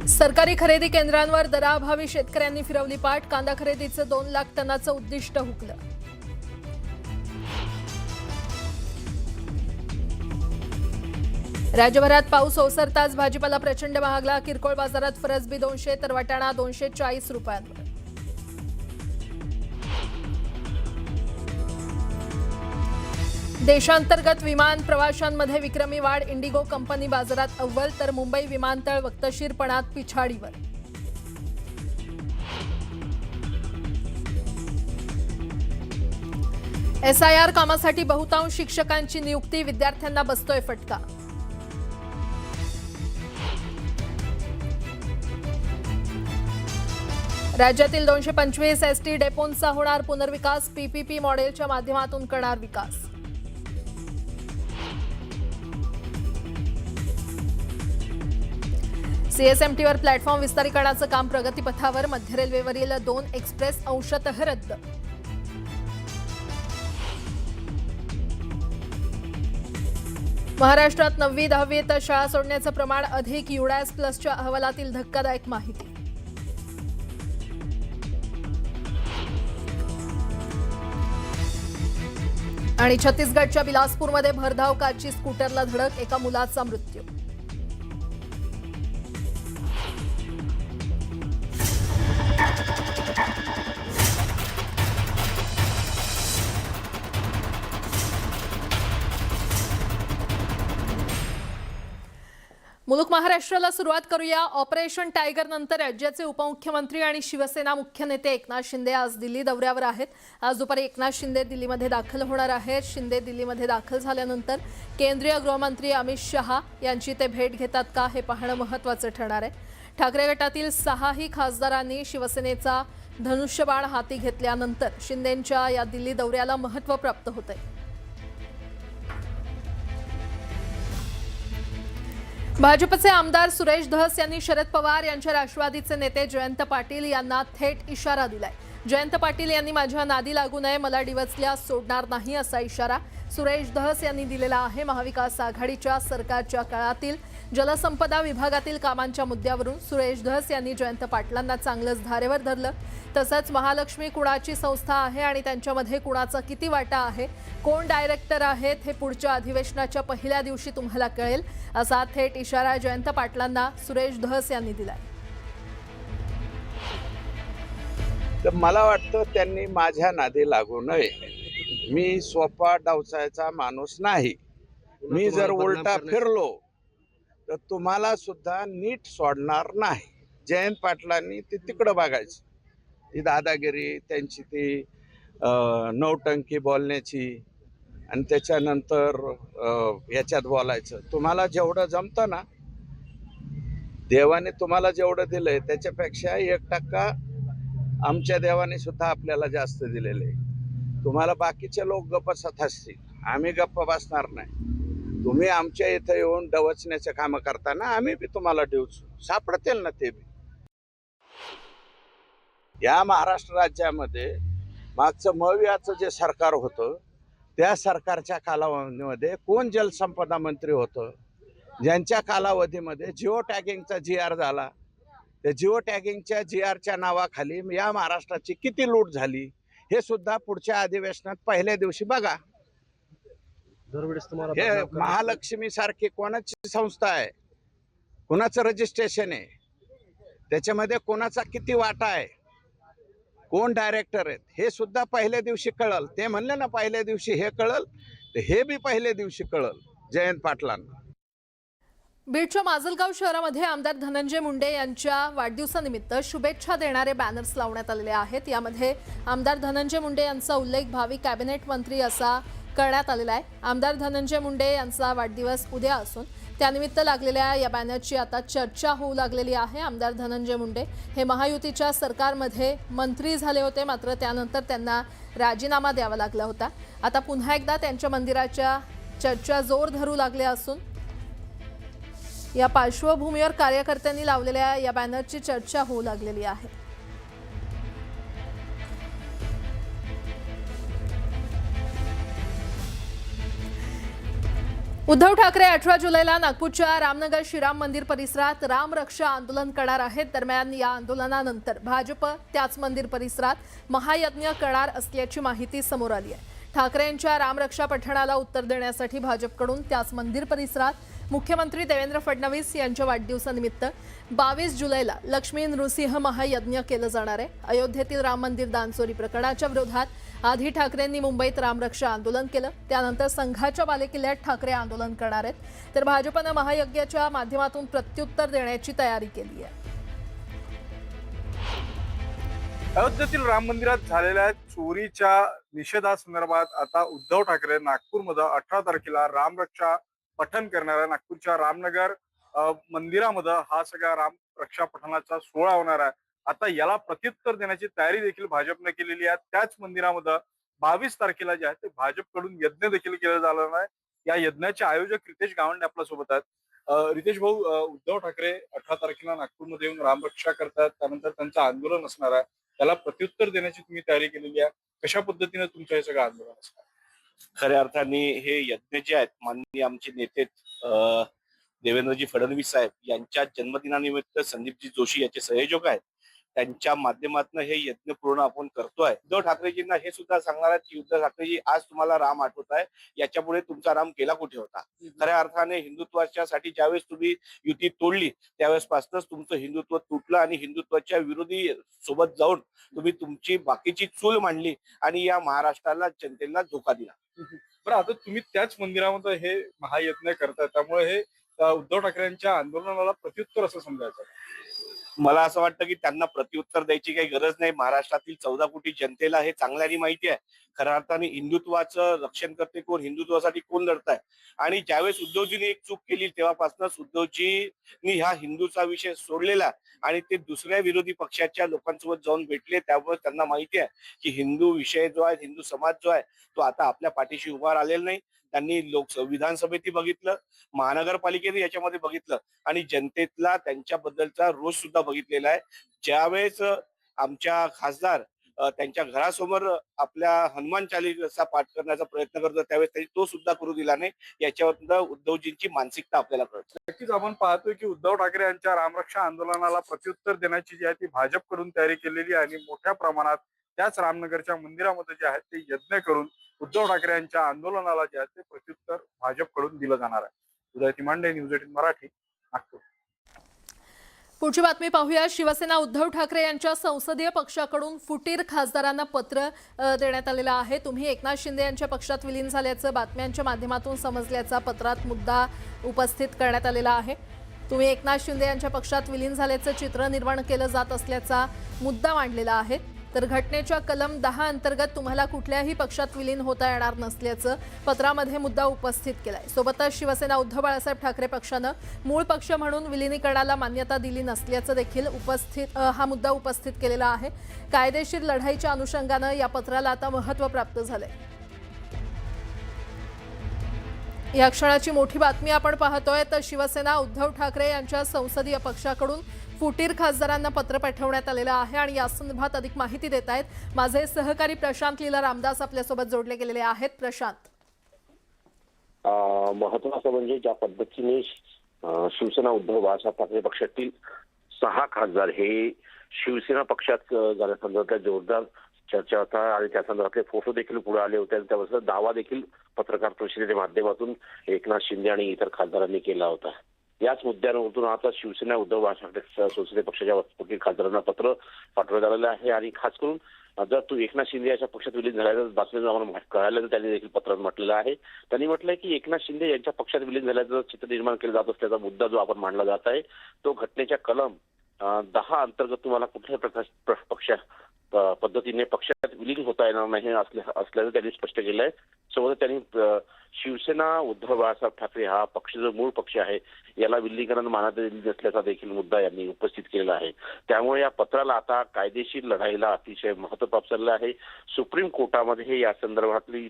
सरकारी खरेदी केंद्रांवर दराअभावी शेतकऱ्यांनी फिरवली पाठ. कांदा खरेदीचं 2 लाख टनाचं उद्दिष्ट हुकलं. राज्यभरात पाऊस ओसरताच भाजीपाला प्रचंड महागला. किरकोळ बाजारात फरसबी 200 तर वाटाणा 240 रुपयांवर. देशांतर्गत विमान प्रवाशांमध्ये विक्रमी वाढ. इंडिगो कंपनी बाजारात अव्वल तर मुंबई विमानतळ वक्तशीरपणात पिछाडीवर. SIR कामासाठी बहुतांश शिक्षकांची नियुक्ती. विद्यार्थ्यांना बसतोय फटका. राज्यातील 225 ST डेपोंचा होणार पुनर्विकास. PPP मॉडेलच्या माध्यमातून करणार विकास. CSMTवर प्लॅटफॉर्म विस्तारीकरणाचं काम प्रगतीपथावर. मध्य रेल्वेवरील 2 एक्सप्रेस अंशतः रद्द. महाराष्ट्रात 9वी 10वीत शाळा सोडण्याचं प्रमाण अधिक. UDAS प्लसच्या अहवालातील धक्कादायक माहिती. आणि छत्तीसगडच्या बिलासपूरमध्ये भरधाव कारची स्कूटरला धडक. एका मुलाचा मृत्यू. मुलुक महाराष्ट्राला सुरुवात करूया. ऑपरेशन टायगर नंतर राज्याचे उपमुख्यमंत्री आणि शिवसेना मुख्य नेते एकनाथ शिंदे आज दिल्ली दौऱ्यावर आहेत. आज दुपारी एकनाथ शिंदे दिल्लीमध्ये दाखल होणार आहेत. शिंदे दिल्लीमध्ये दाखल झाल्यानंतर केंद्रीय गृहमंत्री अमित शहा यांची ते भेट घेतात का हे पाहणं महत्त्वाचं ठरणार आहे. ठाकरे गटातील 6ही खासदारांनी शिवसेनेचा धनुष्यबाण हाती घेतल्यानंतर शिंदेंच्या या दिल्ली दौऱ्याला महत्त्व प्राप्त होतंय. भाजपचे आमदार सुरेश धस यांनी शरद पवार यांच्या राष्ट्रवादीचे नेते जयंत पाटील यांना थेट इशारा दिलाय. जयंत पाटील यांनी माझ्या नादी लागू नये, मला डिवचल्यास सोडणार नाही असा इशारा सुरेश धस यांनी दिलेला आहे. महाविकास आघाडीच्या सरकारच्या काळातील जलसंपदा विभागातील कामांच्या मुद्द्यावरून सुरेश धस यांनी जयंत पाटलांना चांगलंच धारेवर धरलं. तसंच महालक्ष्मी कुणाची संस्था आहे आणि त्यांच्यामध्ये कुणाचा किती वाटा आहे, कोण डायरेक्टर आहेत हे पुढच्या अधिवेशनाच्या पहिल्या दिवशी तुम्हाला कळेल असा थेट इशारा जयंत पाटलांना सुरेश धस यांनी दिलाय. तर मला वाटतं त्यांनी माझ्या नादी लागू नये. मी सोपा डावसायचा माणूस नाही. मी जर उलटा फिरलो तर तुम्हाला सुद्धा नीट सोडणार नाही. जयंत पाटलांनी ते तिकडं बघायचं. ती दादागिरी त्यांची ती नौटंकी बोलण्याची आणि त्याच्यानंतर याच्यात बोलायचं. तुम्हाला जेवढं जमतं ना, देवाने तुम्हाला जेवढं दिलंय त्याच्यापेक्षा 1% आमच्या देवाने सुद्धा आपल्याला जास्त दिलेले. तुम्हाला बाकीचे लोक गप्प बसत असतील, आम्ही गप्प बसणार नाही. तुम्ही आमच्या इथं येऊन डवचण्याचे कामं करताना आम्ही बी तुम्हाला डिवचू. सापडतील ना ते बी. या महाराष्ट्र राज्यामध्ये मागचं मवियाचं जे सरकार होतं त्या सरकारच्या कालावधीमध्ये कोण जलसंपदा मंत्री होतं, ज्यांच्या कालावधीमध्ये जिओ टॅगिंगचा GR झाला. त्या जिओ टॅगिंगच्या GRच्या नावाखाली या महाराष्ट्राची किती लूट झाली हे सुद्धा पुढच्या अधिवेशनात पहिल्या दिवशी बघा. हे महालक्ष्मी सारखी कोणाची संस्था आहे, कोणाचं रजिस्ट्रेशन आहे, त्याच्यामध्ये कोणाचा किती वाटा आहे, कोण डायरेक्टर आहेत हे सुद्धा पहिल्या दिवशी कळल. ते म्हणले ना पहिल्या दिवशी हे कळल, तर हे बी पहिल्या दिवशी कळल जयंत पाटलांना. बीडच्या माजलगाव शहरामध्ये आमदार धनंजय मुंडे यांच्या वाढदिवसानिमित्त शुभेच्छा देणारे बॅनर्स लावण्यात आलेले आहेत. यामध्ये आमदार धनंजय मुंडे यांचा उल्लेख भावी कॅबिनेट मंत्री असा करण्यात आलेला आहे. आमदार धनंजय मुंडे यांचा वाढदिवस उद्या असून त्यानिमित्त लागलेल्या या बॅनरची आता चर्चा होऊ लागलेली आहे. आमदार धनंजय मुंडे हे महायुतीच्या सरकारमध्ये मंत्री झाले होते, मात्र त्यानंतर त्यांना राजीनामा द्यावा लागला होता. आता पुन्हा एकदा त्यांच्या मंदिराच्या चर्चा जोर धरू लागल्या असून या पार्श्वभूमीवर कार्यकर्त्यांनी लावलेल्या या बॅनरची चर्चा होऊ लागलेली आहे. उद्धव ठाकरे 18 जुलैला नागपूरच्या रामनगर श्रीराम मंदिर परिसरात राम रक्षा आंदोलन करणार आहेत। दरम्यान या आंदोलनानंतर भाजप त्याच मंदिर परिसरात महायज्ञ करणार असल्याची माहिती समोर आली आहे। ठाकरेंच्या राम रक्षा पठणाला उत्तर देण्यासाठी भाजपकडून त्याच मंदिर परिसरात मुख्यमंत्री देवेंद्र फडणवीस यांच्या वाढदिवसानिमित्त 22 जुलैला लक्ष्मी नृसिंह महायज्ञ केलं जाणार आहे। अयोध्येतील राम मंदिर दानचोरी प्रकरणाच्या विरोधात आधी ठाकरेंनी मुंबईत रामरक्षा आंदोलन केलं, त्यानंतर संघाच्या बालेकिल्ल्यात ठाकरे आंदोलन करणार आहेत, तर भाजपनं महायज्ञाच्या माध्यमातून प्रत्युत्तर देण्याची तयारी केली आहे। अयोध्येतील राम मंदिरात झालेल्या चोरीच्या निषेधासंदर्भात आता उद्धव ठाकरे नागपूरमध्ये 18 तारखेला रामरक्षा पठण करणार आहे। नागपूरच्या रामनगर मंदिरामध्ये हा सगळा राम रक्षा पठणाचा सोहळा होणार आहे। आता याला प्रत्युत्तर देण्याची तयारी देखील भाजपने केलेली आहे। त्याच मंदिरामध्ये 22 तारखेला जे आहे ते भाजपकडून यज्ञ देखील केला जाणार आहे। या यज्ञाचे आयोजक रितेश गावंडे आपल्या सोबत आहेत। रितेश भाऊ, उद्धव ठाकरे 18 तारखेला नागपूरमध्ये येऊन रामरक्षा करतात, त्यानंतर त्यांचं आंदोलन असणार आहे, त्याला प्रत्युत्तर देण्याची तुम्ही तयारी केलेली आहे। कशा पद्धतीने तुमचं हे सगळं आंदोलन असणार? खऱ्या अर्थाने हे यज्ञ जे आहेत, माननीय आमचे नेते देवेंद्रजी फडणवीस साहेब यांच्या जन्मदिनानिमित्त संदीपजी जोशी याचे संयोजक आहेत, त्यांच्या माध्यमातून हे यज्ञ पूर्ण आपण करतोय। उद्धव ठाकरेजींना हे सुद्धा सांगणार आहेत की उद्धव ठाकरेजी, आज तुम्हाला राम आठवत आहे, याच्यापुढे तुमचा राम गेला कुठे होता। खऱ्या अर्थाने हिंदुत्वाच्या साठी ज्यावेळेस तुम्ही युती तोडली त्यावेळेस पासूनच तुमचं हिंदुत्व तुटलं आणि हिंदुत्वाच्या विरोधी सोबत जाऊन तुम्ही तुमची बाकीची चूल मांडली आणि या महाराष्ट्राला जनतेला धोका दिला। बरं, आता तुम्ही त्याच मंदिरामध्ये हे महायज्ञ करताय, त्यामुळे हे उद्धव ठाकरेंच्या आंदोलनाला प्रत्युत्तर असं समजायचं? मला असं वाटतं की त्यांना प्रत्युत्तर द्यायची काही गरज नाही। महाराष्ट्रातील 14 कोटी जनतेला हे चांगल्याने माहिती आहे खऱ्या अर्थाने हिंदुत्वाचं रक्षण करते कोण, हिंदुत्वासाठी कोण लढताय। आणि ज्यावेळेस उद्धवजींनी एक चूक केली तेव्हापासूनच उद्धवजींनी हा हिंदूचा विषय सोडलेला आणि ते दुसऱ्या विरोधी पक्षाच्या लोकांसोबत जाऊन भेटले। त्यामुळे त्यांना माहिती आहे की हिंदू विषय जो आहे, हिंदू समाज जो आहे, तो आता आपल्या पाठीशी उभा राहिलेला नाही। त्यांनी विधानसभेतही बघितलं, महानगरपालिकेने याच्यामध्ये बघितलं आणि जनतेतला त्यांच्याबद्दलचा रोष सुद्धा बघितलेला आहे। ज्यावेळेस आमच्या खासदार त्यांच्या घरासमोर आपल्या हनुमान चालीसा पाठ करण्याचा प्रयत्न करतो त्यावेळेस त्यांनी तो सुद्धा करू दिला नाही। याच्यावर उद्धवजींची मानसिकता आपल्याला कळते। नक्कीच आपण पाहतोय की उद्धव ठाकरे यांच्या रामरक्षा आंदोलनाला प्रत्युत्तर देण्याची जी आहे ती भाजपकडून तयारी केलेली आहे आणि मोठ्या प्रमाणात त्याच रामनगरच्या मंदिरामध्ये जे आहे ते यज्ञ करून उद्धव ठाकरे यांच्या आंदोलनाला जे आहे ते प्रत्युत्तर भाजपकडून दिलं जाणार आहे। उदय तिमांडे, न्यूज 18 मराठी, नागपूर। पुढची बातमी पाहूया। शिवसेना उद्धव ठाकरे यांच्या संसदीय पक्षाकडून फुटीर खासदारांना पत्र देण्यात आलेलं आहे। तुम्ही एकनाथ शिंदे यांच्या पक्षात विलीन झाल्याचं बातम्यांच्या माध्यमातून समजल्याचा पत्रात मुद्दा उपस्थित करण्यात आलेला आहे। तुम्ही एकनाथ शिंदे यांच्या पक्षात विलीन झाल्याचं चित्र निर्माण केलं जात असल्याचा मुद्दा मांडलेला आहे। तर घटनेच्या कलम 10 अंतर्गत तुम्हाला कुठल्याही पक्षात विलीन होता येणार नसल्याचं पत्रामध्ये मुद्दा उपस्थित केलाय। सोबतच शिवसेना उद्धव बाळासाहेब ठाकरे पक्षानं मूळ पक्ष म्हणून विलीनीकरणाला मान्यता दिली नसल्याचं देखील हा मुद्दा उपस्थित केलेला आहे। कायदेशीर लढाईच्या अनुषंगानं या पत्राला आता महत्त्व प्राप्त झालंय। या क्षणाची मोठी बातमी आपण पाहतोय, तर शिवसेना उद्धव ठाकरे यांच्या संसदीय पक्षाकडून फुटीर खासदारांना पत्र पाठवण्यात आलेलं आहे आणि या संदर्भात अधिक माहिती देत आहेत माझे सहकारी प्रशांत लीला रामदास आपल्यासोबत जोडले गेलेले आहेत। प्रशांत, महत्वाचं म्हणजे ज्या पद्धतीने शिवसेना उद्धव बाळासाहेब ठाकरे पक्षातील 6 खासदार हे शिवसेना पक्षात जाण्यासंदर्भात जोरदार चर्चा होता आणि त्या संदर्भातले फोटो देखील पुढे आले होते आणि त्यावर दावा देखील पत्रकार परिषदेच्या माध्यमातून एकनाथ शिंदे आणि इतर खासदारांनी केला होता। याच मुद्द्यांवरून आता शिवसेना उद्धव बाळासाहेब संसदीय पक्षाच्या फुटीर खासदारांना पत्र पाठवण्यात आलेलं आहे आणि खास करून जर तू एकनाथ शिंदे याच्या पक्षात विलीन झाल्याचं बातमी आम्हाला कळाल्याचं त्यांनी देखील पत्रात म्हटलेलं आहे। त्यांनी म्हटलंय की एकनाथ शिंदे यांच्या पक्षात विलीन झाल्याचं चित्र निर्माण केलं जात असल्याचा मुद्दा जो आपण मांडला जात आहे तो घटनेच्या कलम 10 अंतर्गत तुम्हाला कुठल्याही पद्धतीने पक्षात विलीन होता येणार नाही असल्याचं त्यांनी स्पष्ट केलं आहे। सोबत त्यांनी शिवसेना उद्धव बाळासाहेब ठाकरे हा पक्ष जो मूळ पक्ष आहे याला विलीनीकरण मान्यता दिली नसल्याचा देखील मुद्दा यांनी उपस्थित केलेला आहे। त्यामुळे या पत्राला आता कायदेशीर लढाईला अतिशय महत्त्व प्राप्त झालेलं आहे। सुप्रीम कोर्टामध्ये या संदर्भातली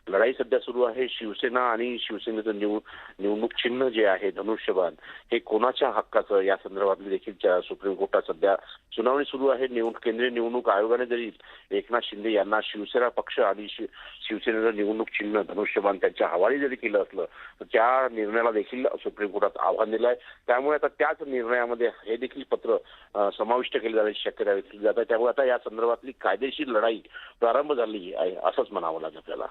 लढाई सध्या सुरू आहे। शिवसेना आणि शिवसेनेचं निवडणूक चिन्ह जे आहे धनुष्यबाण हे कोणाच्या हक्काचं या संदर्भातली देखील सुप्रीम कोर्टात सध्या सुनावणी सुरू आहे। केंद्रीय निवडणूक आयोगाने जरी एकनाथ शिंदे यांना शिवसेना पक्ष आणि शिवसेनेचं निवडणूक चिन्ह धनुष्यबाण त्यांच्या कोर्टाच्या हवाली जरी केलं असलं तर त्या निर्णयाला देखील सुप्रीम कोर्टात आव्हान दिलं आहे. त्यामुळे आता त्याच निर्णयामध्ये हे देखील पत्र समाविष्ट केले जाण्याची शक्यता व्यक्त जात आहे. त्यामुळे आता या संदर्भातली कायदेशीर लढाई प्रारंभ झाली आहे असंच म्हणावं लागेल आपल्याला.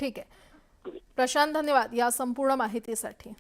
ठीक आहे प्रशांत, धन्यवाद या संपूर्ण माहितीसाठी.